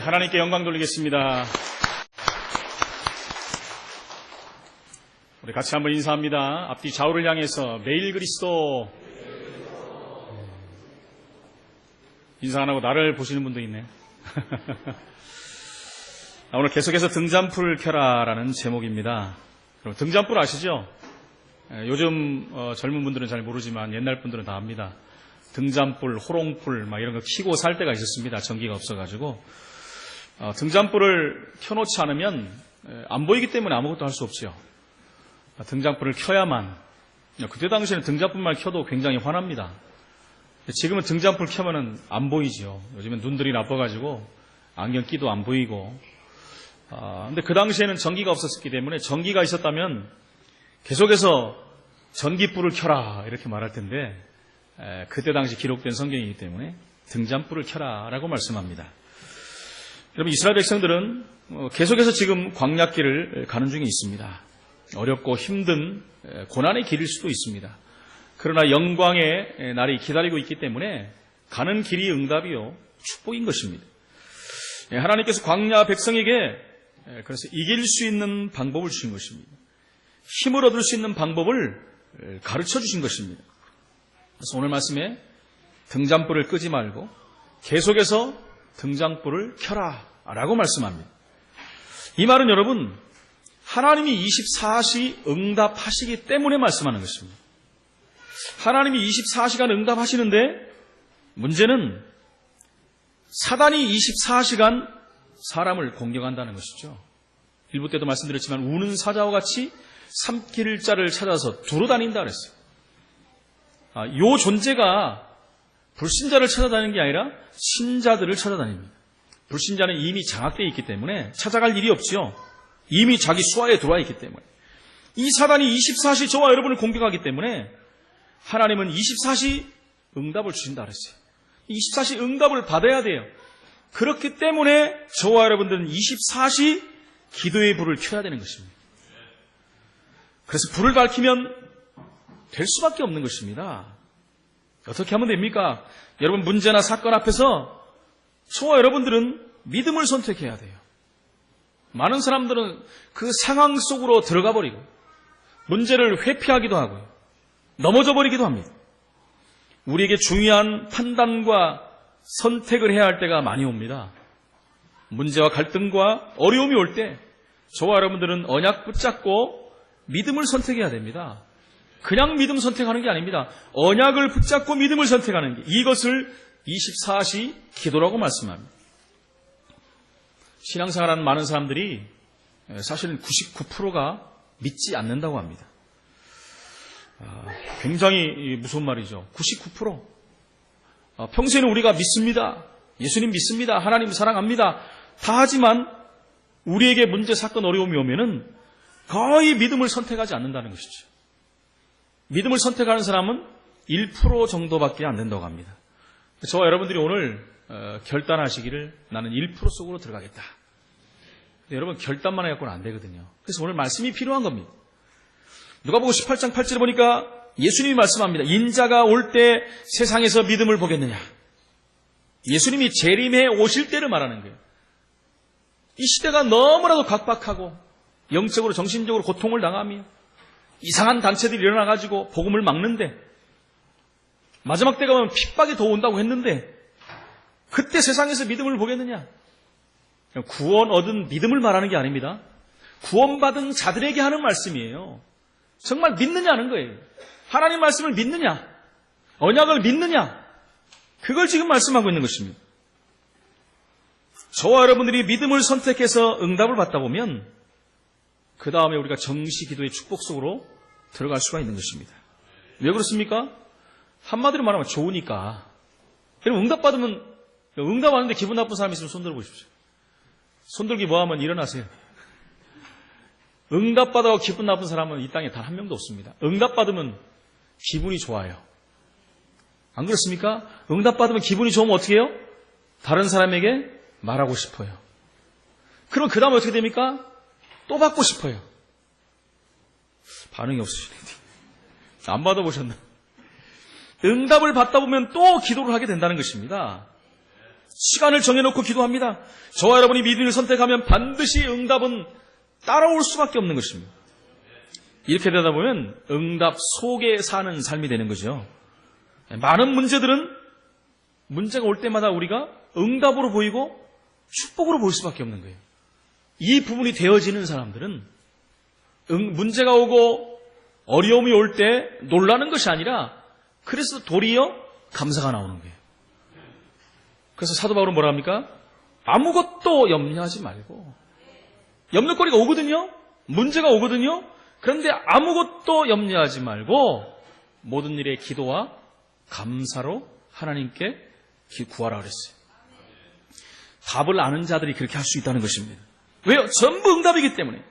하나님께 영광 돌리겠습니다. 우리 같이 한번 인사합니다. 앞뒤 좌우를 향해서 매일 그리스도. 인사 안 하고 나를 보시는 분도 있네. 오늘 계속해서 등잔불 켜라라는 제목입니다. 여러분, 등잔불 아시죠? 요즘 젊은 분들은 잘 모르지만 옛날 분들은 다 압니다. 등잔불, 호롱불 막 이런 거 켜고 살 때가 있었습니다. 전기가 없어가지고. 등잔불을 켜놓지 않으면 안 보이기 때문에 아무것도 할 수 없죠. 등잔불을 켜야만. 그때 당시에는 등잔불만 켜도 굉장히 환합니다. 지금은 등잔불 켜면은 안 보이죠. 요즘은 눈들이 나빠가지고 안경 끼도 안 보이고. 근데 그 당시에는 전기가 없었기 때문에 전기가 있었다면 계속해서 전기불을 켜라 이렇게 말할 텐데 그때 당시 기록된 성경이기 때문에 등잔불을 켜라라고 말씀합니다. 여러분, 이스라엘 백성들은 계속해서 지금 광야길을 가는 중에 있습니다. 어렵고 힘든 고난의 길일 수도 있습니다. 그러나 영광의 날이 기다리고 있기 때문에 가는 길이 응답이요 축복인 것입니다. 하나님께서 광야 백성에게 그래서 이길 수 있는 방법을 주신 것입니다. 힘을 얻을 수 있는 방법을 가르쳐 주신 것입니다. 그래서 오늘 말씀에 등잔불을 끄지 말고 계속해서 등잔불을 켜라 라고 말씀합니다. 이 말은 여러분, 하나님이 24시 응답하시기 때문에 말씀하는 것입니다. 하나님이 24시간 응답하시는데 문제는 사단이 24시간 사람을 공격한다는 것이죠. 일부 때도 말씀드렸지만 우는 사자와 같이 삼킬 자를 찾아서 두루 다닌다 그랬어요. 이 존재가 불신자를 찾아다니는 게 아니라 신자들을 찾아다닙니다. 불신자는 이미 장악되어 있기 때문에 찾아갈 일이 없지요. 이미 자기 수하에 들어와 있기 때문에. 이 사단이 24시 저와 여러분을 공격하기 때문에 하나님은 24시 응답을 주신다 그랬어요. 24시 응답을 받아야 돼요. 그렇기 때문에 저와 여러분들은 24시 기도의 불을 켜야 되는 것입니다. 그래서 불을 밝히면 될 수밖에 없는 것입니다. 어떻게 하면 됩니까? 여러분, 문제나 사건 앞에서 저와 여러분들은 믿음을 선택해야 돼요. 많은 사람들은 그 상황 속으로 들어가 버리고 문제를 회피하기도 하고요. 넘어져 버리기도 합니다. 우리에게 중요한 판단과 선택을 해야 할 때가 많이 옵니다. 문제와 갈등과 어려움이 올 때 저와 여러분들은 언약 붙잡고 믿음을 선택해야 됩니다. 그냥 믿음 선택하는 게 아닙니다. 언약을 붙잡고 믿음을 선택하는 게, 이것을 24시 기도라고 말씀합니다. 신앙생활하는 많은 사람들이 사실은 99%가 믿지 않는다고 합니다. 굉장히 무서운 말이죠. 99%. 평소에는 우리가 믿습니다. 예수님 믿습니다. 하나님 사랑합니다. 다 하지만 우리에게 문제, 사건, 어려움이 오면은 거의 믿음을 선택하지 않는다는 것이죠. 믿음을 선택하는 사람은 1% 정도밖에 안 된다고 합니다. 저와 여러분들이 오늘 결단하시기를 나는 1% 속으로 들어가겠다. 여러분, 결단만 해갖고는 안 되거든요. 그래서 오늘 말씀이 필요한 겁니다. 누가복음 18장 8절에 보니까 예수님이 말씀합니다. 인자가 올 때 세상에서 믿음을 보겠느냐. 예수님이 재림해 오실 때를 말하는 거예요. 이 시대가 너무나도 각박하고 영적으로 정신적으로 고통을 당하며 이상한 단체들이 일어나가지고 복음을 막는데, 마지막 때가 오면 핍박이 더 온다고 했는데 그때 세상에서 믿음을 보겠느냐. 구원 얻은 믿음을 말하는 게 아닙니다. 구원받은 자들에게 하는 말씀이에요. 정말 믿느냐는 거예요. 하나님 말씀을 믿느냐, 언약을 믿느냐, 그걸 지금 말씀하고 있는 것입니다. 저와 여러분들이 믿음을 선택해서 응답을 받다 보면 그 다음에 우리가 정시 기도의 축복 속으로 들어갈 수가 있는 것입니다. 왜 그렇습니까? 한마디로 말하면 좋으니까. 여러분, 응답하는데 기분 나쁜 사람이 있으면 손 들어보십시오. 손들기 뭐하면 일어나세요. 응답받아서 기분 나쁜 사람은 이 땅에 단 한 명도 없습니다. 응답받으면 기분이 좋아요. 안 그렇습니까? 응답받으면 기분이 좋으면 어떻게 해요? 다른 사람에게 말하고 싶어요. 그럼 그 다음에 어떻게 됩니까? 또 받고 싶어요. 반응이 없으시네. 안 받아보셨나? 응답을 받다 보면 또 기도를 하게 된다는 것입니다. 시간을 정해놓고 기도합니다. 저와 여러분이 믿음을 선택하면 반드시 응답은 따라올 수밖에 없는 것입니다. 이렇게 되다 보면 응답 속에 사는 삶이 되는 거죠. 많은 문제들은 문제가 올 때마다 우리가 응답으로 보이고 축복으로 볼 수밖에 없는 거예요. 이 부분이 되어지는 사람들은 문제가 오고 어려움이 올 때 놀라는 것이 아니라 그래서 도리어 감사가 나오는 거예요. 그래서 사도 바울은 뭐라 합니까? 아무것도 염려하지 말고. 염려거리가 오거든요. 문제가 오거든요. 그런데 아무것도 염려하지 말고 모든 일에 기도와 감사로 하나님께 구하라 그랬어요. 답을 아는 자들이 그렇게 할 수 있다는 것입니다. 왜요? 전부 응답이기 때문에.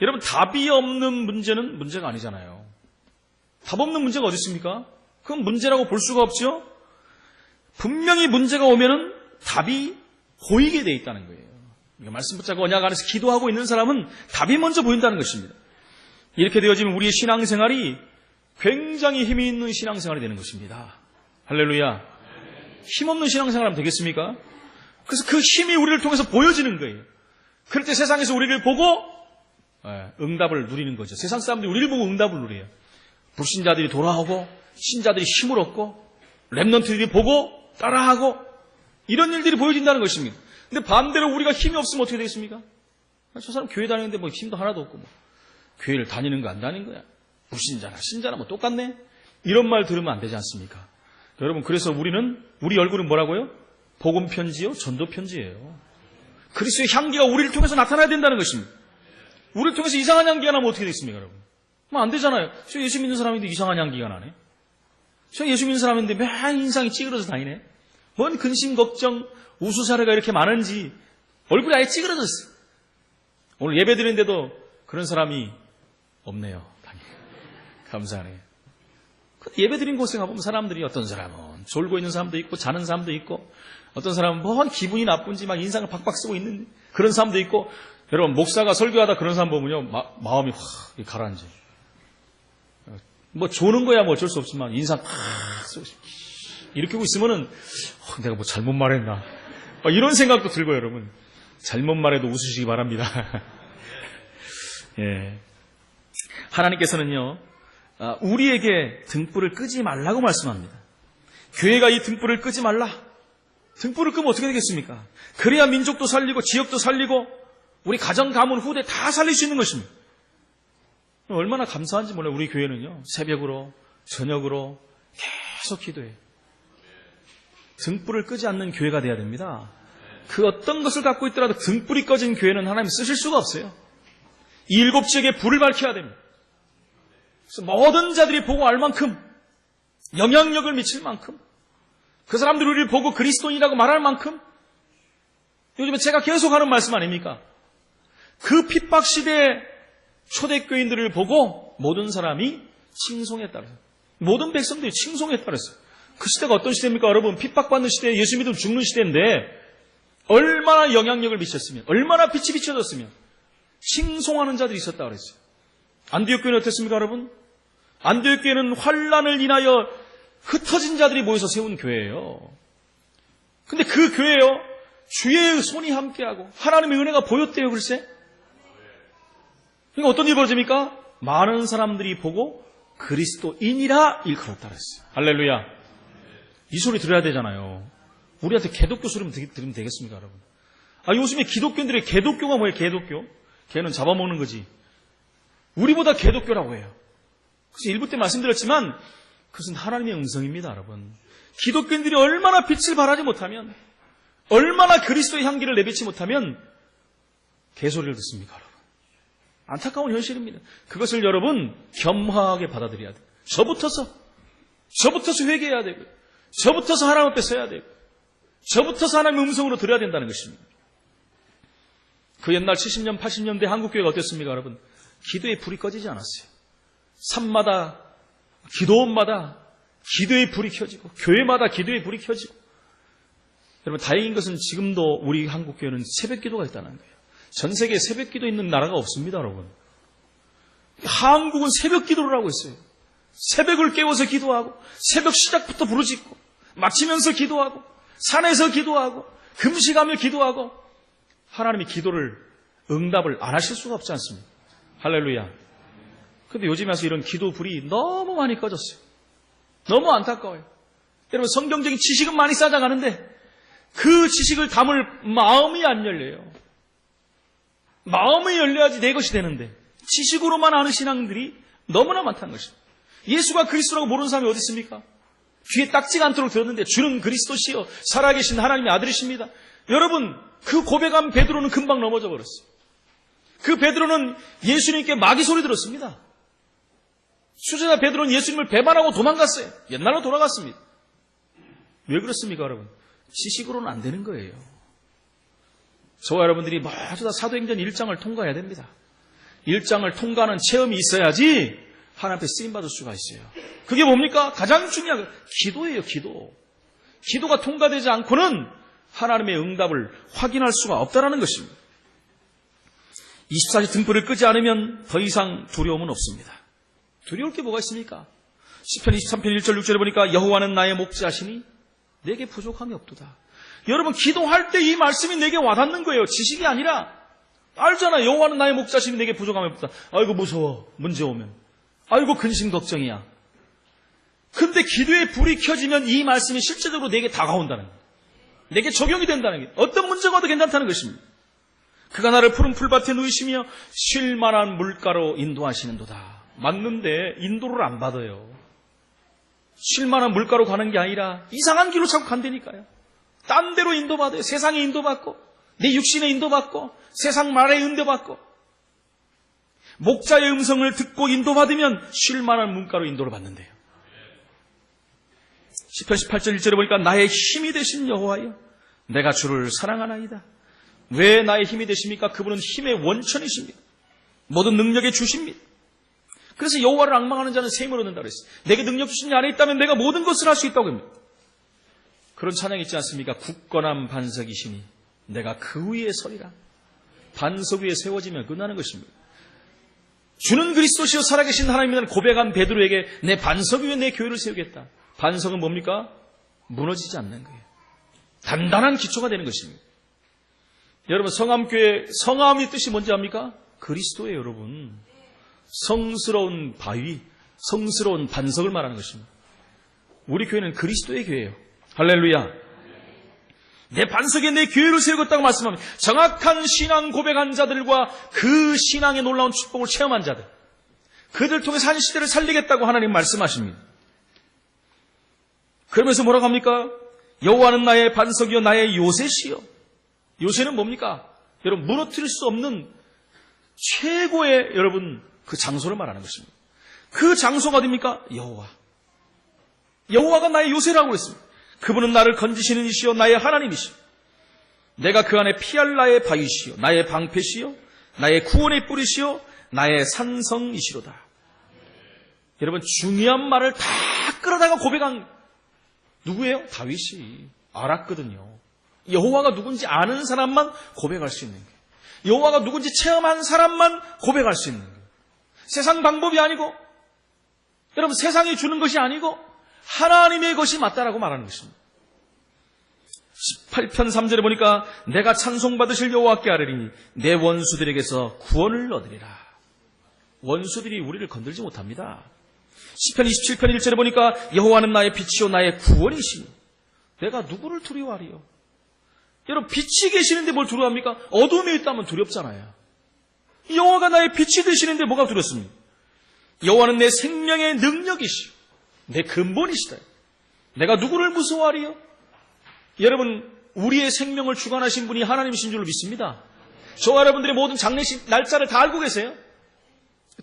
여러분, 답이 없는 문제는 문제가 아니잖아요. 답 없는 문제가 어디 있습니까? 그건 문제라고 볼 수가 없죠. 분명히 문제가 오면은 답이 보이게 돼 있다는 거예요. 말씀 붙잡고 언약 안에서 기도하고 있는 사람은 답이 먼저 보인다는 것입니다. 이렇게 되어지면 우리의 신앙생활이 굉장히 힘이 있는 신앙생활이 되는 것입니다. 할렐루야. 힘없는 신앙생활하면 되겠습니까? 그래서 그 힘이 우리를 통해서 보여지는 거예요. 그럴 때 세상에서 우리를 보고 응답을 누리는 거죠. 세상 사람들이 우리를 보고 응답을 누려요. 불신자들이 돌아오고 신자들이 힘을 얻고 렘넌트들이 보고 따라하고 이런 일들이 보여진다는 것입니다. 근데 반대로 우리가 힘이 없으면 어떻게 되겠습니까? 저 사람 교회 다니는데 뭐 힘도 하나도 없고 뭐 교회를 다니는 거 안 다니는 거야. 불신자나 신자나 뭐 똑같네. 이런 말 들으면 안 되지 않습니까? 여러분, 그래서 우리 얼굴은 뭐라고요? 복음 편지요, 전도 편지예요. 그리스도의 향기가 우리를 통해서 나타나야 된다는 것입니다. 우리를 통해서 이상한 향기가 나면 어떻게 되겠습니까, 여러분? 안 되잖아요. 저 예수 믿는 사람인데 이상한 향기가 나네. 저 예수 믿는 사람인데 맨 인상이 찌그러져 다니네. 뭔 근심, 걱정, 우수사례가 이렇게 많은지 얼굴이 아예 찌그러졌어. 오늘 예배 드리는데도 그런 사람이 없네요. 감사하네요. 예배 드린 곳에 가보면 사람들이 어떤 사람은 졸고 있는 사람도 있고 자는 사람도 있고 어떤 사람은 뭔 기분이 나쁜지 막 인상을 박박 쓰고 있는 그런 사람도 있고 여러분 목사가 설교하다 그런 사람 보면요 마음이 확 가라앉아요. 뭐 조는 거야 뭐 어쩔 수 없지만 인상 팍 쓰고 이렇게 하고 있으면은 내가 뭐 잘못 말했나 이런 생각도 들고 여러분 잘못 말해도 웃으시기 바랍니다. 예. 하나님께서는요 우리에게 등불을 끄지 말라고 말씀합니다. 교회가 이 등불을 끄지 말라. 등불을 끄면 어떻게 되겠습니까? 그래야 민족도 살리고 지역도 살리고 우리 가정, 가문, 후대 다 살릴 수 있는 것입니다. 얼마나 감사한지 몰라요. 우리 교회는요 새벽으로 저녁으로 계속 기도해요. 등불을 끄지 않는 교회가 돼야 됩니다. 그 어떤 것을 갖고 있더라도 등불이 꺼진 교회는 하나님 쓰실 수가 없어요. 이 7 지역에 불을 밝혀야 됩니다. 그래서 모든 자들이 보고 알 만큼 영향력을 미칠 만큼 그 사람들이 우리를 보고 그리스도인이라고 말할 만큼 요즘에 제가 계속 하는 말씀 아닙니까? 그 핍박시대의 초대교인들을 보고 모든 사람이 칭송에 따라서 모든 백성들이 칭송에 따라서 그 시대가 어떤 시대입니까? 여러분 핍박받는 시대에 예수 믿으면 죽는 시대인데 얼마나 영향력을 미쳤으면 얼마나 빛이 비춰졌으면 칭송하는 자들이 있었다 그랬어요. 안디옥 교회는 어땠습니까 여러분? 안디옥 교회는 환난을 인하여 흩어진 자들이 모여서 세운 교회예요. 근데 그 교회요 주의 손이 함께하고 하나님의 은혜가 보였대요. 글쎄 그러니까 어떤 일이 벌어집니까? 많은 사람들이 보고 그리스도인이라 일컬었다 그랬어요. 할렐루야. 이 소리 들어야 되잖아요. 우리한테 개독교 소리 들으면 되겠습니까 여러분? 요즘에 기독교인들의 개독교가 뭐예요? 개독교? 개는 잡아먹는 거지. 우리보다 개독교라고 해요. 그래서 1부 때 말씀드렸지만 그것은 하나님의 음성입니다 여러분. 기독교인들이 얼마나 빛을 발하지 못하면 얼마나 그리스도의 향기를 내비치 못하면 개소리를 듣습니까 여러분. 안타까운 현실입니다. 그것을 여러분 겸허하게 받아들여야 돼요. 저부터서 회개해야 되고 저부터서 하나님 앞에 서야 되고 저부터서 하나님의 음성으로 들어야 된다는 것입니다. 그 옛날 70년 80년대 한국교회가 어땠습니까 여러분? 기도의 불이 꺼지지 않았어요. 산마다 기도원마다 기도의 불이 켜지고 교회마다 기도의 불이 켜지고 여러분 다행인 것은 지금도 우리 한국교회는 새벽기도가 있다는 거예요. 전 세계에 새벽기도 있는 나라가 없습니다 여러분. 한국은 새벽기도를 하고 있어요. 새벽을 깨워서 기도하고 새벽 시작부터 부르짖고 마치면서 기도하고 산에서 기도하고 금식하며 기도하고 하나님이 기도를 응답을 안 하실 수가 없지 않습니까? 할렐루야. 근데 요즘에 와서 이런 기도불이 너무 많이 꺼졌어요. 너무 안타까워요. 여러분, 성경적인 지식은 많이 쌓아가는데 그 지식을 담을 마음이 안 열려요. 마음이 열려야지 내 것이 되는데 지식으로만 아는 신앙들이 너무나 많다는 것입니다. 예수가 그리스도라고 모르는 사람이 어디 있습니까? 귀에 딱지가 않도록 들었는데 주는 그리스도시요 살아계신 하나님의 아들이십니다. 여러분, 그 고백한 베드로는 금방 넘어져 버렸어요. 그 베드로는 예수님께 마귀 소리 들었습니다. 수제자 베드로는 예수님을 배반하고 도망갔어요. 옛날로 돌아갔습니다. 왜 그렇습니까, 여러분? 지식으로는 안 되는 거예요. 저와 여러분들이 모두 다 사도행전 1장을 통과해야 됩니다. 1장을 통과하는 체험이 있어야지 하나님 앞에 쓰임받을 수가 있어요. 그게 뭡니까? 가장 중요한 기도예요, 기도. 기도가 통과되지 않고는 하나님의 응답을 확인할 수가 없다는 것입니다. 24시 등불을 끄지 않으면 더 이상 두려움은 없습니다. 두려울 게 뭐가 있습니까? 시편 23편 1절 6절에 보니까 여호와는 나의 목자시니 내게 부족함이 없도다. 여러분, 기도할 때 이 말씀이 내게 와닿는 거예요. 지식이 아니라 알잖아. 여호와는 나의 목자시니 내게 부족함이 없다. 아이고 무서워. 문제 오면. 아이고 근심 걱정이야. 근데 기도의 불이 켜지면 이 말씀이 실제적으로 내게 다가온다는 거예요. 내게 적용이 된다는 게 어떤 문제가 와도 괜찮다는 것입니다. 그가 나를 푸른 풀밭에 누이시며 쉴 만한 물가로 인도하시는도다. 맞는데 인도를 안 받아요. 쉴 만한 물가로 가는 게 아니라 이상한 길로 자꾸 간다니까요. 딴 데로 인도받아요. 세상에 인도받고 내 육신에 인도받고 세상 말에 인도받고 목자의 음성을 듣고 인도받으면 쉴 만한 물가로 인도를 받는데요. 시편 18절 1절에 보니까 나의 힘이 되신 여호와여 내가 주를 사랑하나이다. 왜 나의 힘이 되십니까? 그분은 힘의 원천이십니다. 모든 능력의 주십니다. 그래서 여호와를 앙망하는 자는 셈을 얻는다고 했어요. 내게 능력 주신 이 안에 있다면 내가 모든 것을 할 수 있다고 합니다. 그런 찬양 있지 않습니까? 굳건한 반석이시니 내가 그 위에 서리라. 반석 위에 세워지면 끝나는 것입니다. 주는 그리스도시요 살아계신 하나님이라는 고백한 베드로에게 내 반석 위에 내 교회를 세우겠다. 반석은 뭡니까? 무너지지 않는 거예요. 단단한 기초가 되는 것입니다. 여러분, 성암교회, 성암의 뜻이 뭔지 압니까? 그리스도예요, 여러분. 성스러운 바위, 성스러운 반석을 말하는 것입니다. 우리 교회는 그리스도의 교회예요. 할렐루야. 내 반석에 내 교회를 세우겠다고 말씀합니다. 정확한 신앙 고백한 자들과 그 신앙의 놀라운 축복을 체험한 자들, 그들 통해서 한 시대를 살리겠다고 하나님 말씀하십니다. 그러면서 뭐라고 합니까? 여호와는 나의 반석이요 나의 요새시요. 요새는 뭡니까? 여러분, 무너뜨릴 수 없는 최고의 여러분 그 장소를 말하는 것입니다. 그 장소가 어디입니까? 여호와. 여호와가 나의 요새라고 했습니다. 그분은 나를 건지시는 이시요 나의 하나님이시요 내가 그 안에 피할 나의 바위시요 나의 방패시요 나의 구원의 뿌리시요 나의 산성이시로다. 여러분, 중요한 말을 다 끌어다가 고백한 누구예요? 다윗이 알았거든요. 여호와가 누군지 아는 사람만 고백할 수 있는 거예요. 여호와가 누군지 체험한 사람만 고백할 수 있는 거예요. 세상 방법이 아니고 여러분 세상이 주는 것이 아니고 하나님의 것이 맞다라고 말하는 것입니다. 18편 3절에 보니까 내가 찬송받으실 여호와께 아뢰리니 내 원수들에게서 구원을 얻으리라. 원수들이 우리를 건들지 못합니다. 시편 27편 1절에 보니까 여호와는 나의 빛이요 나의 구원이시니 내가 누구를 두려워하리요. 여러분, 빛이 계시는데 뭘 두려워합니까? 어둠에 있다면 두렵잖아요. 여호와가 나의 빛이 되시는데 뭐가 두렵습니까? 여호와는 내 생명의 능력이시오 내 근본이시다. 내가 누구를 무서워하리요? 여러분, 우리의 생명을 주관하신 분이 하나님이신 줄로 믿습니다. 저와 여러분들의 모든 장례식 날짜를 다 알고 계세요?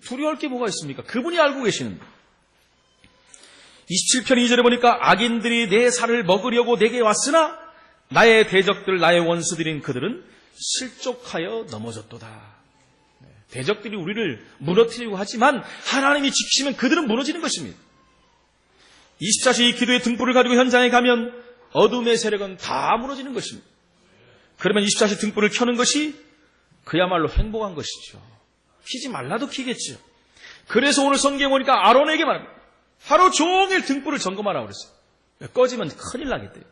두려워할 게 뭐가 있습니까? 그분이 알고 계시는데. 27편 2절에 보니까 악인들이 내 살을 먹으려고 내게 왔으나 나의 대적들 나의 원수들인 그들은 실족하여 넘어졌도다. 대적들이 우리를 무너뜨리려고 하지만 하나님이 지키시면 그들은 무너지는 것입니다. 24시 기도의 등불을 가지고 현장에 가면 어둠의 세력은 다 무너지는 것입니다. 그러면 24시 등불을 켜는 것이 그야말로 행복한 것이죠. 켜지 말라도 켜겠죠. 그래서 오늘 성경에 보니까 아론에게 말합니다. 하루 종일 등불을 점검하라고 그랬어요. 꺼지면 큰일 나겠대요.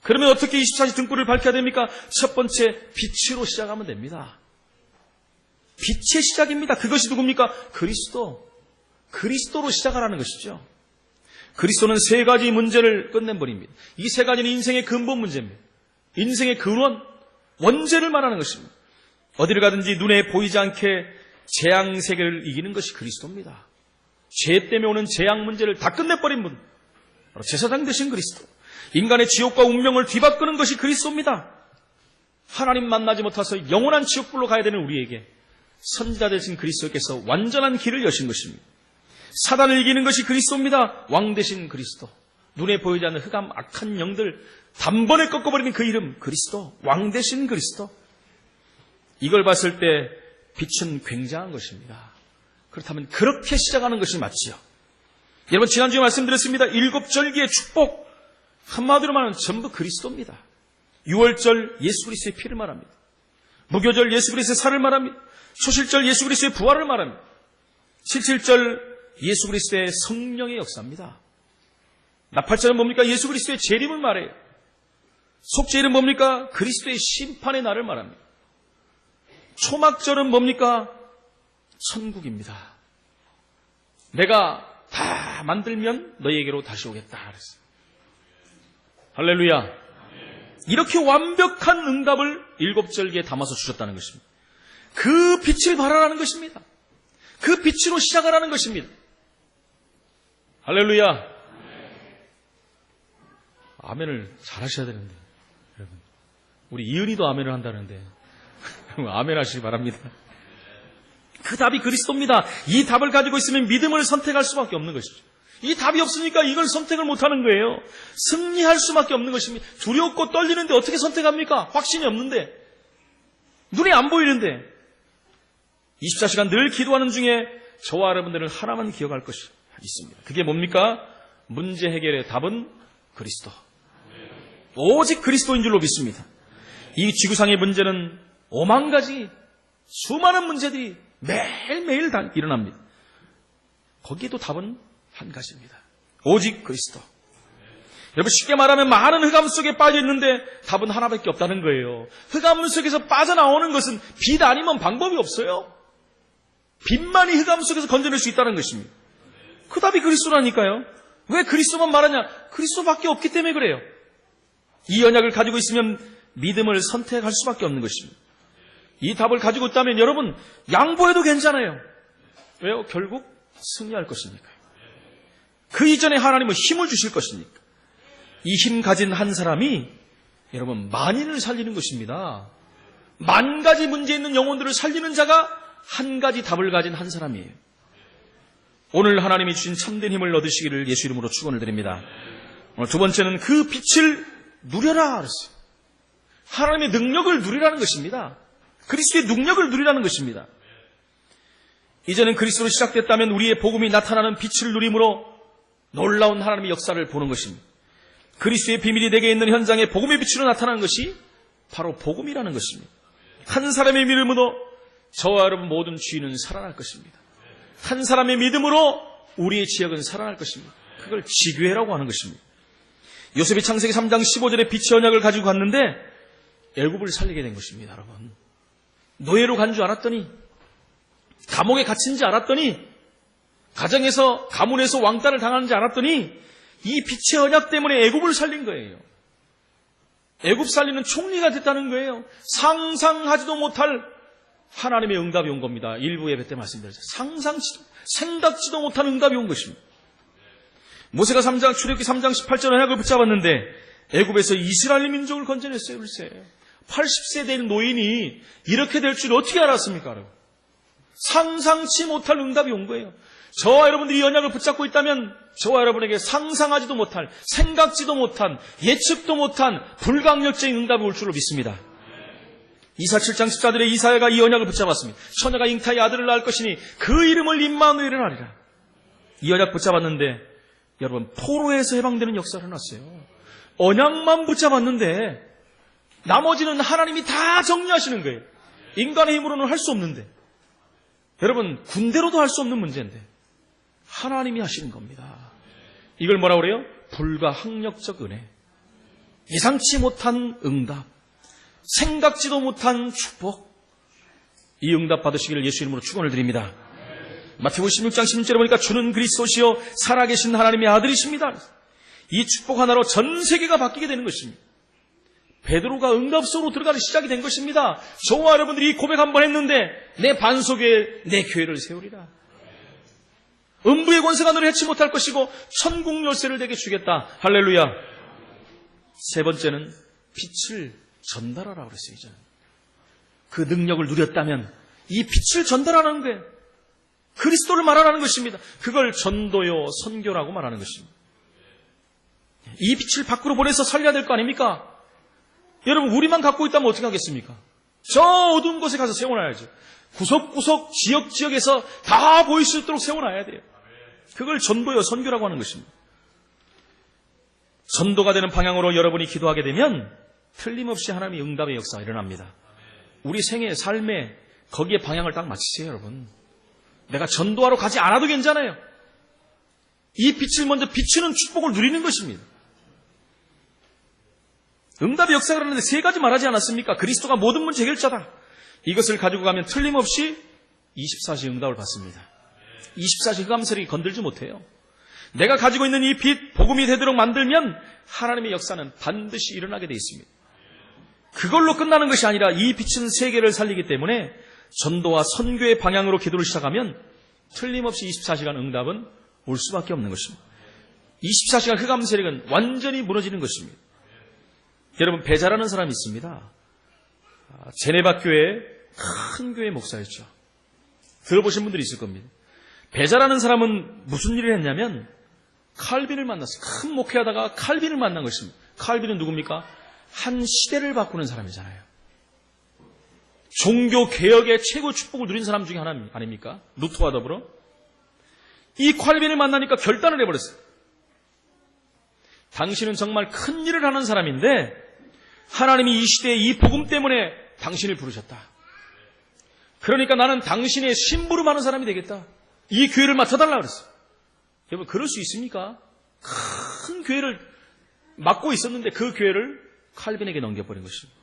그러면 어떻게 24시 등불을 밝혀야 됩니까? 첫 번째, 빛으로 시작하면 됩니다. 빛의 시작입니다. 그것이 누굽니까? 그리스도로 시작하라는 것이죠. 그리스도는 세 가지 문제를 끝내버립니다. 이 세 가지는 인생의 근본 문제입니다. 인생의 근원, 원죄를 말하는 것입니다. 어디를 가든지 눈에 보이지 않게 재앙 세계를 이기는 것이 그리스도입니다. 죄 때문에 오는 재앙 문제를 다 끝내버린 분, 바로 제사장 되신 그리스도. 인간의 지옥과 운명을 뒤바꾸는 것이 그리스도입니다. 하나님 만나지 못해서 영원한 지옥불로 가야 되는 우리에게 선지자 되신 그리스도께서 완전한 길을 여신 것입니다. 사단을 이기는 것이 그리스도입니다. 왕 되신 그리스도. 눈에 보이지 않는 흑암 악한 영들 단번에 꺾어버리는 그 이름 그리스도. 왕 되신 그리스도. 이걸 봤을 때 빛은 굉장한 것입니다. 그렇다면 그렇게 시작하는 것이 맞지요. 여러분, 지난주에 말씀드렸습니다. 일곱절기의 축복, 한마디로 말하면 전부 그리스도입니다. 유월절 예수 그리스도의 피를 말합니다. 무교절 예수 그리스도의 살을 말합니다. 초실절 예수 그리스도의 부활을 말합니다. 칠칠절 예수 그리스도의 성령의 역사입니다. 나팔절은 뭡니까? 예수 그리스도의 재림을 말해요. 속죄일은 뭡니까? 그리스도의 심판의 날을 말합니다. 초막절은 뭡니까? 천국입니다. 내가 다 만들면 너희에게로 다시 오겠다 그랬어요. 할렐루야. 이렇게 완벽한 응답을 일곱절기에 담아서 주셨다는 것입니다. 그 빛을 발하라는 것입니다. 그 빛으로 시작하라는 것입니다. 할렐루야. 아멘을 잘 하셔야 되는데, 여러분. 우리 이은이도 아멘을 한다는데, 아멘 하시기 바랍니다. 그 답이 그리스도입니다. 이 답을 가지고 있으면 믿음을 선택할 수밖에 없는 것이죠. 이 답이 없으니까 이걸 선택을 못하는 거예요. 승리할 수밖에 없는 것입니다. 두렵고 떨리는데 어떻게 선택합니까? 확신이 없는데, 눈이 안 보이는데. 24시간 늘 기도하는 중에 저와 여러분들은 하나만 기억할 것이 있습니다. 그게 뭡니까? 문제 해결의 답은 그리스도. 오직 그리스도인 줄로 믿습니다. 이 지구상의 문제는 5만 가지, 수많은 문제들이 매일매일 다 일어납니다. 거기에도 답은 한 가지입니다. 오직 그리스도. 여러분, 쉽게 말하면 많은 흑암 속에 빠져 있는데 답은 하나밖에 없다는 거예요. 흑암 속에서 빠져나오는 것은 빛 아니면 방법이 없어요. 빛만이 흑암 속에서 건져낼 수 있다는 것입니다. 그 답이 그리스도라니까요. 왜 그리스도만 말하냐? 그리스도밖에 없기 때문에 그래요. 이 언약을 가지고 있으면 믿음을 선택할 수밖에 없는 것입니다. 이 답을 가지고 있다면 여러분 양보해도 괜찮아요. 왜요? 결국 승리할 것이니까요. 그 이전에 하나님은 힘을 주실 것이니까. 이 힘 가진 한 사람이 여러분 만인을 살리는 것입니다. 만 가지 문제 있는 영혼들을 살리는 자가 한 가지 답을 가진 한 사람이에요. 오늘 하나님이 주신 참된 힘을 얻으시기를 예수 이름으로 축원을 드립니다. 오늘 두 번째는 그 빛을 누려라 그랬어요. 하나님의 능력을 누리라는 것입니다. 그리스도의 능력을 누리라는 것입니다. 이제는 그리스도로 시작됐다면 우리의 복음이 나타나는 빛을 누림으로 놀라운 하나님의 역사를 보는 것입니다. 그리스도의 비밀이 내게 있는 현장에 복음의 빛으로 나타나는 것이 바로 복음이라는 것입니다. 한 사람의 믿음으로 저와 여러분 모든 주인은 살아날 것입니다. 한 사람의 믿음으로 우리의 지역은 살아날 것입니다. 그걸 지교회라고 하는 것입니다. 요셉이 창세기 3장 15절에 빛의 언약을 가지고 갔는데 애굽을 살리게 된 것입니다. 여러분, 노예로 간 줄 알았더니, 감옥에 갇힌 줄 알았더니, 가정에서 가문에서 왕따를 당하는 줄 알았더니 이 빛의 언약 때문에 애굽을 살린 거예요. 애굽 살리는 총리가 됐다는 거예요. 상상하지도 못할 하나님의 응답이 온 겁니다. 일부 예배 때 말씀드렸죠. 생각지도 못한 응답이 온 것입니다. 모세가 출애굽기 3장 18절 언약을 붙잡았는데 애굽에서 이스라엘 민족을 건져냈어요. 글쎄 80세 된 노인이 이렇게 될 줄 어떻게 알았습니까? 여러분? 상상치 못할 응답이 온 거예요. 저와 여러분들이 이 언약을 붙잡고 있다면 저와 여러분에게 상상하지도 못할, 생각지도 못한, 예측도 못한 불가항력적인 응답이 올 줄로 믿습니다. 이사 7장 14절에 이사야가 이 언약을 붙잡았습니다. 처녀가 잉타의 아들을 낳을 것이니 그 이름을 임마누엘이라 하리라. 이 언약 붙잡았는데 여러분 포로에서 해방되는 역사를 해놨어요. 언약만 붙잡았는데 나머지는 하나님이 다 정리하시는 거예요. 인간의 힘으로는 할 수 없는데, 여러분 군대로도 할 수 없는 문제인데 하나님이 하시는 겁니다. 이걸 뭐라고 그래요? 불가항력적 은혜. 예상치 못한 응답, 생각지도 못한 축복, 이 응답 받으시기를 예수 이름으로 축원을 드립니다. 마태복음 16장 16절에 보니까 주는 그리스도시요 살아계신 하나님의 아들이십니다. 이 축복 하나로 전 세계가 바뀌게 되는 것입니다. 베드로가 응답 속으로 들어가는 시작이 된 것입니다. 저와 여러분들이 이 고백 한번 했는데 내 반석에 내 교회를 세우리라. 음부의 권세가 너를 해치 못할 것이고 천국 열쇠를 내게 주겠다. 할렐루야. 세 번째는 빛을 전달하라고 그랬어요. 이제는 그 능력을 누렸다면 이 빛을 전달하는 거예요. 그리스도를 말하라는 것입니다. 그걸 전도요 선교라고 말하는 것입니다. 이 빛을 밖으로 보내서 살려야 될 거 아닙니까? 여러분, 우리만 갖고 있다면 어떻게 하겠습니까? 저 어두운 곳에 가서 세워놔야죠. 구석구석 지역에서 다 보일 수 있도록 세워놔야 돼요. 그걸 전도요 선교라고 하는 것입니다. 전도가 되는 방향으로 여러분이 기도하게 되면 틀림없이 하나님의 응답의 역사가 일어납니다. 우리 생애, 삶에 거기에 방향을 딱 맞추세요, 여러분. 내가 전도하러 가지 않아도 괜찮아요. 이 빛을 먼저 비추는 축복을 누리는 것입니다. 응답의 역사가 일어나는데 세 가지 말하지 않았습니까? 그리스도가 모든 문제 해결자다. 이것을 가지고 가면 틀림없이 24시 응답을 받습니다. 24시 흑암세력이 건들지 못해요. 내가 가지고 있는 이 빛, 복음이 되도록 만들면 하나님의 역사는 반드시 일어나게 되어 있습니다. 그걸로 끝나는 것이 아니라 이 빛은 세계를 살리기 때문에 전도와 선교의 방향으로 기도를 시작하면 틀림없이 24시간 응답은 올 수밖에 없는 것입니다. 24시간 흑암 세력은 완전히 무너지는 것입니다. 여러분, 베자라는 사람이 있습니다. 제네바 교회 큰 교회 목사였죠. 들어보신 분들이 있을 겁니다. 베자라는 사람은 무슨 일을 했냐면 칼빈을 만났어요. 큰 목회하다가 칼빈을 만난 것입니다. 칼빈은 누굽니까? 한 시대를 바꾸는 사람이잖아요. 종교 개혁의 최고 축복을 누린 사람 중에 하나 아닙니까? 루터와 더불어. 이 칼빈을 만나니까 결단을 해버렸어요. 당신은 정말 큰 일을 하는 사람인데 하나님이 이 시대에 이 복음 때문에 당신을 부르셨다. 그러니까 나는 당신의 심부름하는 사람이 되겠다. 이 교회를 맡아달라고 그랬어요. 여러분, 그럴 수 있습니까? 큰 교회를 맡고 있었는데 그 교회를 칼빈에게 넘겨버린 것입니다.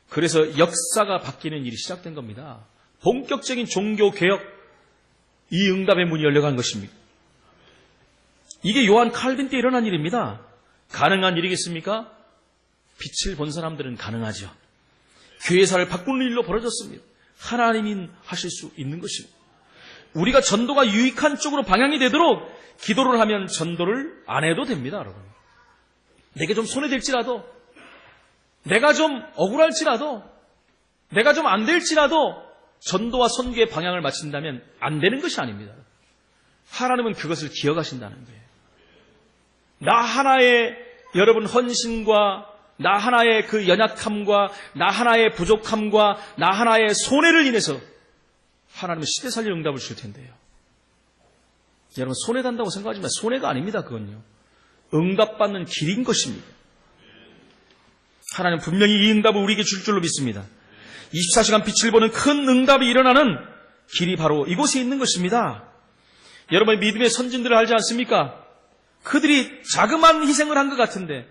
그래서 역사가 바뀌는 일이 시작된 겁니다. 본격적인 종교개혁, 이 응답의 문이 열려간 것입니다. 이게 요한 칼빈 때 일어난 일입니다. 가능한 일이겠습니까? 빛을 본 사람들은 가능하죠. 교회사를 바꾸는 일로 벌어졌습니다. 하나님이 하실 수 있는 것입니다. 우리가 전도가 유익한 쪽으로 방향이 되도록 기도를 하면 전도를 안 해도 됩니다, 여러분. 내게 좀 손해될지라도, 내가 좀 억울할지라도, 내가 좀 안 될지라도 전도와 선교의 방향을 맞춘다면 안 되는 것이 아닙니다. 하나님은 그것을 기억하신다는 거예요. 나 하나의 여러분 헌신과 나 하나의 그 연약함과 나 하나의 부족함과 나 하나의 손해를 인해서 하나님은 시대 살릴 응답을 주실 텐데요. 여러분, 손해단다고 생각하지 마세요. 손해가 아닙니다. 그건요. 응답받는 길인 것입니다. 하나님 분명히 이 응답을 우리에게 줄 줄로 믿습니다. 24시간 빛을 보는 큰 응답이 일어나는 길이 바로 이곳에 있는 것입니다. 여러분, 믿음의 선진들을 알지 않습니까? 그들이 자그마한 희생을 한 것 같은데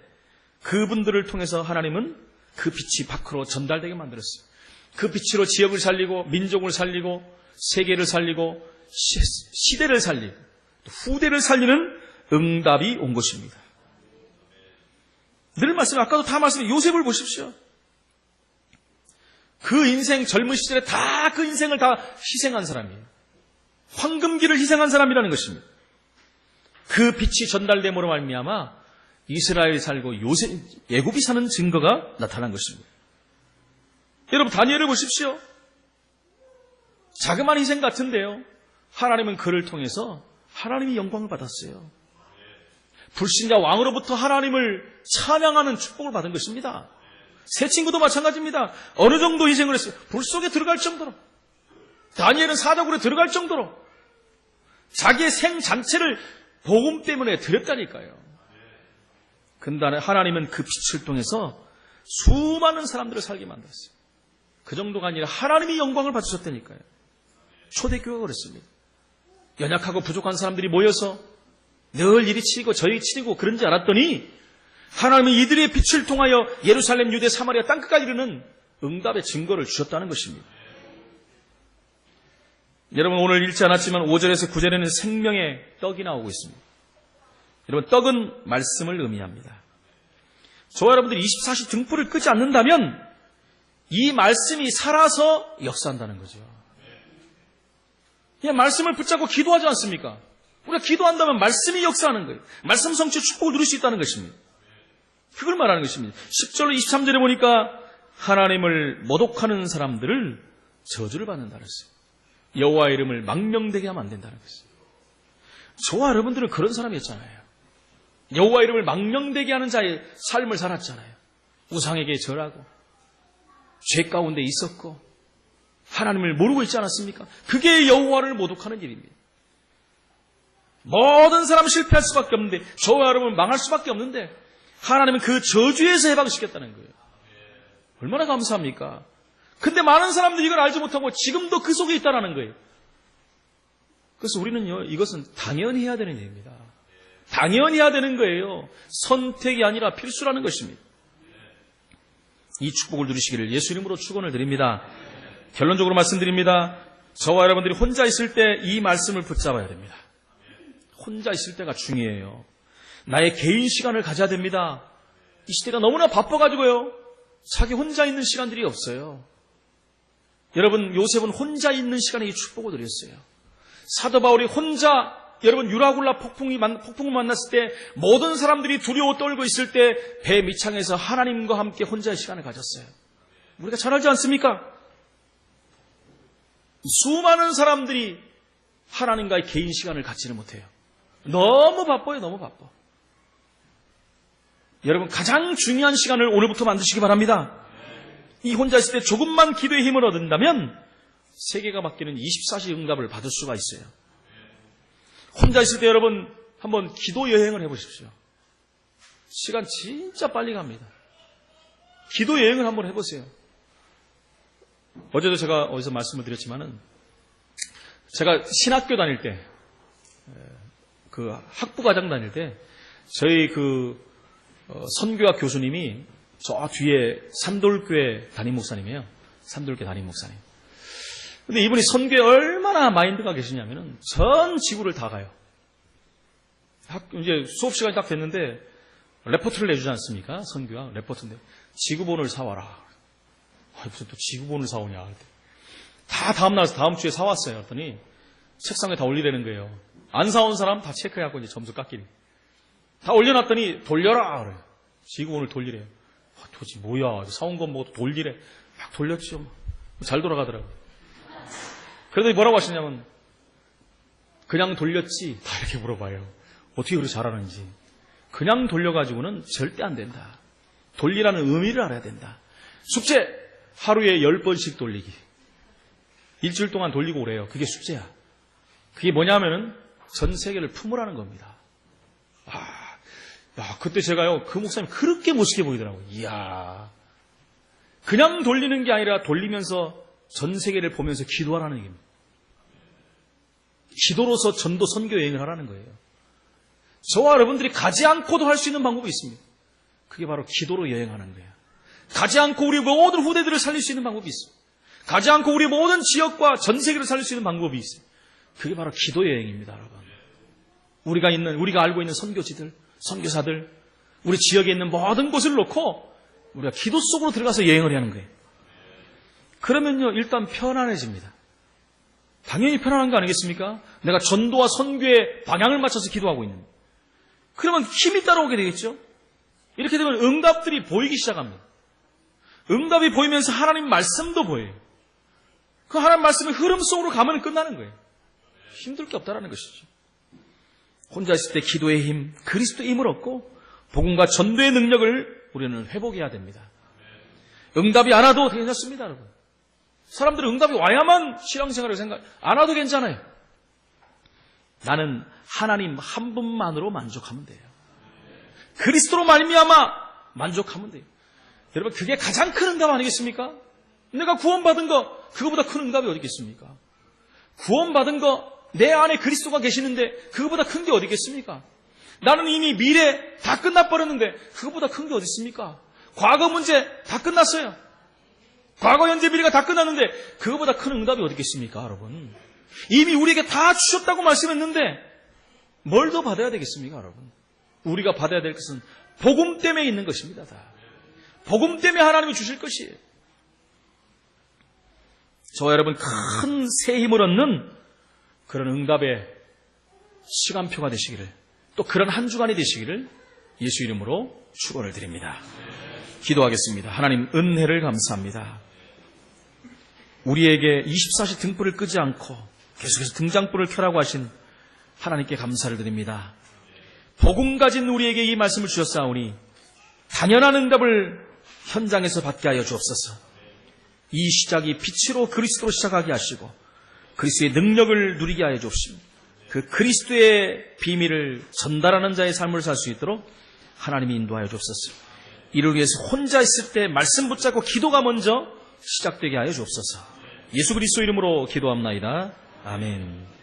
그분들을 통해서 하나님은 그 빛이 밖으로 전달되게 만들었어요. 그 빛으로 지역을 살리고 민족을 살리고 세계를 살리고 시대를 살리고 후대를 살리는 응답이 온 것입니다. 늘 아까도 다 말씀해 요셉을 보십시오. 그 인생 젊은 시절에 다 그 인생을 다 희생한 사람이에요. 황금기를 희생한 사람이라는 것입니다. 그 빛이 전달됨으로 말미암아 이스라엘이 살고 애굽이 사는 증거가 나타난 것입니다. 여러분, 다니엘을 보십시오. 자그마한 희생 같은데요. 하나님은 그를 통해서 하나님이 영광을 받았어요. 불신자 왕으로부터 하나님을 찬양하는 축복을 받은 것입니다. 새 친구도 마찬가지입니다. 어느 정도 희생을 했어요. 불 속에 들어갈 정도로. 다니엘은 사자굴에 들어갈 정도로 자기의 생 잔체를 복음 때문에 드렸다니까요. 근데 하나님은 그 빛을 통해서 수많은 사람들을 살게 만들었어요. 그 정도가 아니라 하나님이 영광을 받으셨다니까요. 초대교회가 그랬습니다. 연약하고 부족한 사람들이 모여서 늘 이리 치고 저리 치고 그런지 알았더니 하나님은 이들의 빛을 통하여 예루살렘, 유대, 사마리아 땅끝까지 이르는 응답의 증거를 주셨다는 것입니다. 여러분, 오늘 읽지 않았지만 5절에서 9절에는 생명의 떡이 나오고 있습니다. 여러분, 떡은 말씀을 의미합니다. 저와 여러분들이 24시 등불을 끄지 않는다면 이 말씀이 살아서 역사한다는 거죠. 그냥 말씀을 붙잡고 기도하지 않습니까? 우리가 기도한다면 말씀이 역사하는 거예요. 말씀 성취의 축복을 누릴 수 있다는 것입니다. 그걸 말하는 것입니다. 10절로 23절에 보니까 하나님을 모독하는 사람들을 저주를 받는다는 것이에요. 여호와의 이름을 망명되게 하면 안 된다는 것이에요. 저와 여러분들은 그런 사람이었잖아요. 여호와의 이름을 망명되게 하는 자의 삶을 살았잖아요. 우상에게 절하고 죄 가운데 있었고 하나님을 모르고 있지 않았습니까? 그게 여호와를 모독하는 일입니다. 모든 사람 실패할 수밖에 없는데 저와 여러분은 망할 수밖에 없는데 하나님은 그 저주에서 해방시켰다는 거예요. 얼마나 감사합니까? 근데 많은 사람들이 이걸 알지 못하고 지금도 그 속에 있다는 거예요. 그래서 우리는요, 이것은 당연히 해야 되는 일입니다. 당연히 해야 되는 거예요. 선택이 아니라 필수라는 것입니다. 이 축복을 누리시기를 예수 이름으로 축원을 드립니다. 결론적으로 말씀드립니다. 저와 여러분들이 혼자 있을 때 이 말씀을 붙잡아야 됩니다. 혼자 있을 때가 중요해요. 나의 개인 시간을 가져야 됩니다. 이 시대가 너무나 바빠가지고요, 자기 혼자 있는 시간들이 없어요. 여러분, 요셉은 혼자 있는 시간에 이 축복을 누렸어요. 사도 바울이 혼자, 여러분, 유라굴라 폭풍을 만났을 때 모든 사람들이 두려워 떨고 있을 때 배 밑창에서 하나님과 함께 혼자의 시간을 가졌어요. 우리가 잘 알지 않습니까? 수많은 사람들이 하나님과의 개인 시간을 갖지를 못해요. 너무 바빠요. 너무 바빠. 여러분, 가장 중요한 시간을 오늘부터 만드시기 바랍니다. 이 혼자 있을 때 조금만 기도의 힘을 얻는다면 세계가 바뀌는 24시 응답을 받을 수가 있어요. 혼자 있을 때 여러분 한번 기도 여행을 해보십시오. 시간 진짜 빨리 갑니다. 기도 여행을 한번 해보세요. 어제도 제가 어디서 말씀을 드렸지만은 제가 신학교 다닐 때, 그 학부과정 다닐 때 저희 선교학 교수님이 저 뒤에 삼돌교회 담임 목사님이에요. 삼돌교회 담임 목사님. 근데 이분이 선교에 얼마나 마인드가 계시냐면은 전 지구를 다 가요. 이제 수업 시간이 딱 됐는데 레포트를 내주지 않습니까? 선교학 레포트인데 지구본을 사와라. 무슨 또 지구본을 사오냐. 다 다음 주에 사왔어요. 그랬더니 책상에 다 올리라는 거예요. 안 사온 사람 다 체크해갖고 이제 점수 깎이네. 다 올려놨더니 돌려라 그래요. 지구본을 돌리래요. 도대체 뭐야? 사온 건 뭐고 돌리래. 막 돌렸죠. 잘 돌아가더라고요. 그러더니 뭐라고 하시냐면 그냥 돌렸지? 다 이렇게 물어봐요. 어떻게 그렇게 잘하는지. 그냥 돌려가지고는 절대 안 된다. 돌리라는 의미를 알아야 된다. 숙제 하루에 10번씩 돌리기. 일주일 동안 돌리고 오래요. 그게 숙제야. 그게 뭐냐면은 전 세계를 품으라는 겁니다. 그때 제가요, 그 목사님 그렇게 멋있게 보이더라고요. 이야. 그냥 돌리는 게 아니라 돌리면서 전 세계를 보면서 기도하라는 얘기입니다. 기도로서 전도 선교 여행을 하라는 거예요. 저와 여러분들이 가지 않고도 할 수 있는 방법이 있습니다. 그게 바로 기도로 여행하는 거예요. 가지 않고 우리 모든 후대들을 살릴 수 있는 방법이 있어요. 가지 않고 우리 모든 지역과 전 세계를 살릴 수 있는 방법이 있어요. 그게 바로 기도 여행입니다, 여러분. 우리가 알고 있는 선교지들, 선교사들, 우리 지역에 있는 모든 곳을 놓고 우리가 기도 속으로 들어가서 여행을 하는 거예요. 그러면요, 일단 편안해집니다. 당연히 편안한 거 아니겠습니까? 내가 전도와 선교의 방향을 맞춰서 기도하고 있는. 그러면 힘이 따라오게 되겠죠? 이렇게 되면 응답들이 보이기 시작합니다. 응답이 보이면서 하나님 말씀도 보여요. 그 하나님 말씀의 흐름 속으로 가면 끝나는 거예요. 힘들 게 없다라는 것이죠. 혼자 있을 때 기도의 힘, 그리스도의 힘을 얻고 복음과 전도의 능력을 우리는 회복해야 됩니다. 응답이 안 와도 괜찮습니다, 여러분. 사람들은 응답이 와야만 신앙생활을 안 와도 괜찮아요. 나는 하나님 한 분만으로 만족하면 돼요. 그리스도로 말미암아 만족하면 돼요. 여러분, 그게 가장 큰 응답 아니겠습니까? 내가 구원받은 거, 그거보다 큰 응답이 어디 있겠습니까? 구원받은 거, 내 안에 그리스도가 계시는데 그거보다 큰 게 어디 있겠습니까? 나는 이미 미래 다 끝나버렸는데 그것보다 큰 게 어디 있습니까? 과거 문제 다 끝났어요. 과거, 현재, 미래가 다 끝났는데 그것보다 큰 응답이 어디 있겠습니까, 여러분? 이미 우리에게 다 주셨다고 말씀했는데 뭘 더 받아야 되겠습니까, 여러분? 우리가 받아야 될 것은 복음 때문에 있는 것입니다. 다. 복음 때문에 하나님이 주실 것이에요. 저와 여러분 큰 새 힘을 얻는 그런 응답의 시간표가 되시기를, 또 그런 한 주간이 되시기를 예수 이름으로 축원을 드립니다. 기도하겠습니다. 하나님 은혜를 감사합니다. 우리에게 24시 등불을 끄지 않고 계속해서 등장불을 켜라고 하신 하나님께 감사를 드립니다. 복음 가진 우리에게 이 말씀을 주셨사오니 당연한 응답을 현장에서 받게 하여 주옵소서. 이 시작이 빛으로 그리스도로 시작하게 하시고 그리스도의 능력을 누리게 하여 주옵시고 그 그리스도의 비밀을 전달하는 자의 삶을 살 수 있도록 하나님이 인도하여 주옵소서. 이를 위해서 혼자 있을 때 말씀 붙잡고 기도가 먼저 시작되게 하여 주옵소서. 예수 그리스도 이름으로 기도합나이다. 아멘.